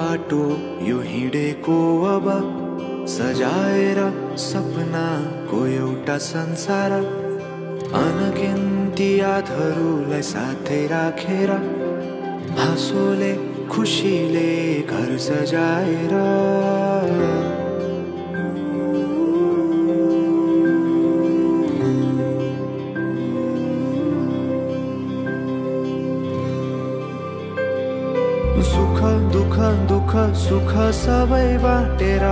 बाटो यो हिँडेको अब सजाएर सपनाको एउटा संसार अनगिन्ती यादहरूलाई साथै राखेर हाँसोले खुसीले घर सजाएर सुख दुख दुख सुख सबै बाटेर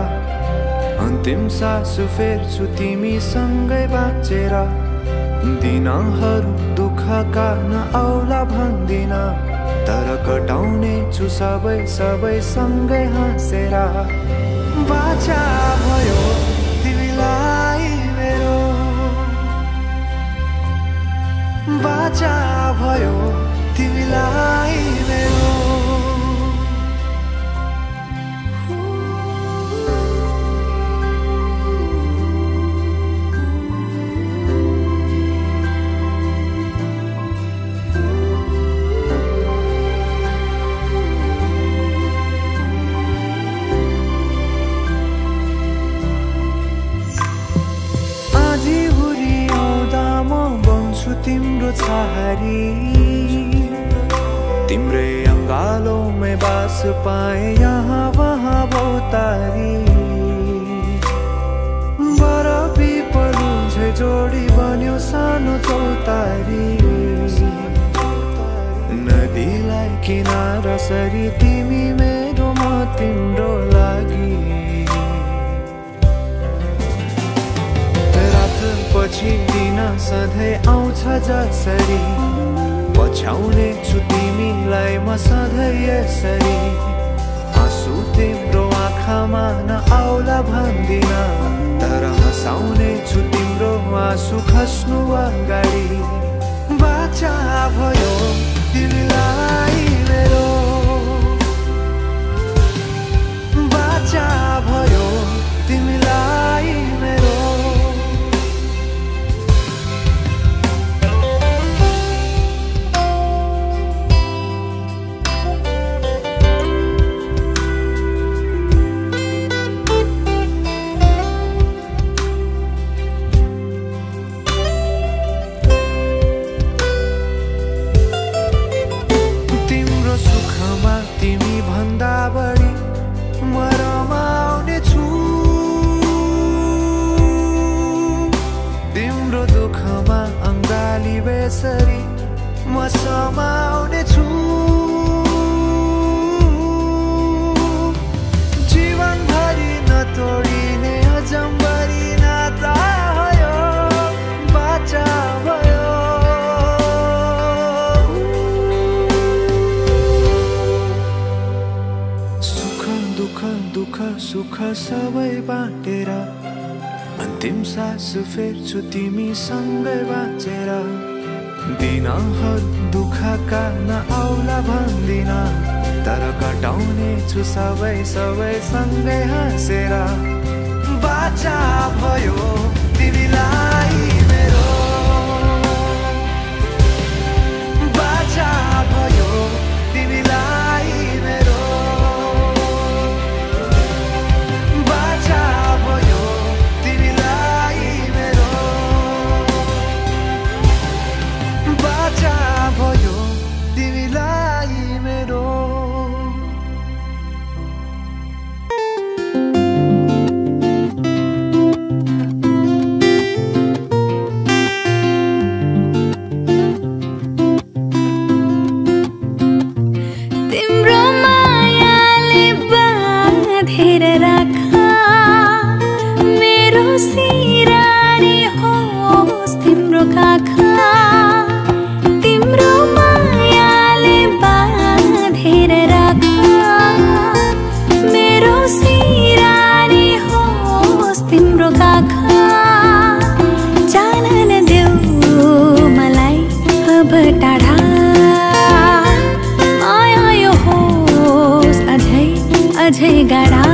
अन्तिम सास फेर्छु तिमीसँगै बाँचेर दिनहरू दुःखका नआउला भन्दिन तर कटाउने छु सबै सबै सँगै हाँसेर बाचा भयो तिमीलाई मेरो बाचा भयो तिमीलाई मेरो तिम्रो छहारी तिम्रै अंगालों बास पाए यहाँ वहाँ भौतारी बरफी पलु झै जोडी बन्यो सानो चौतारी नदीलाई किनारा सरी तिमी मेरो म तिम्रो लागि पछि दिन सधैँ आउँछ जसरी पछ्याउने छु तिमीलाई म सधैँ यसरी आँसु तिम्रो आँखामा नआउला भन्दिन तर हँसाउने छु तिम्रो आँसु खस्नु अगाडि बाचा भयो तिमीलाई मेरो बाचा भयो तिमीलाई मेरो बेसरी म समाउने छु जीवन भरि नतोडिने अजम्बरी नाता भयो बाचा भयो सुख दुख दुख सुख सबै बाटेर अन्तिम सास फेर्छु तिमीसँगै बाँचेर दिनहरू दुःखका नआउला भन्दिन तर कटाउने छु सबै सबै सँगै हाँसेर बाचा भयो तिमीलाई मेरो बाचा भयो तिमीलाई मेरो बाचा भयो तिमीलाई मेरो बाचा भयो तिमीलाई मेरो तिम्रो मायाले बाँधेर राख मेरो सिरानी होस् तिम्रो काखा तिम्रो मायाले बाँधेर राख मेरो सिरानी होस् तिम्रो काखा जान नदेऊ मलाई अब टाढा माया यो होस् अझै अझै गाढा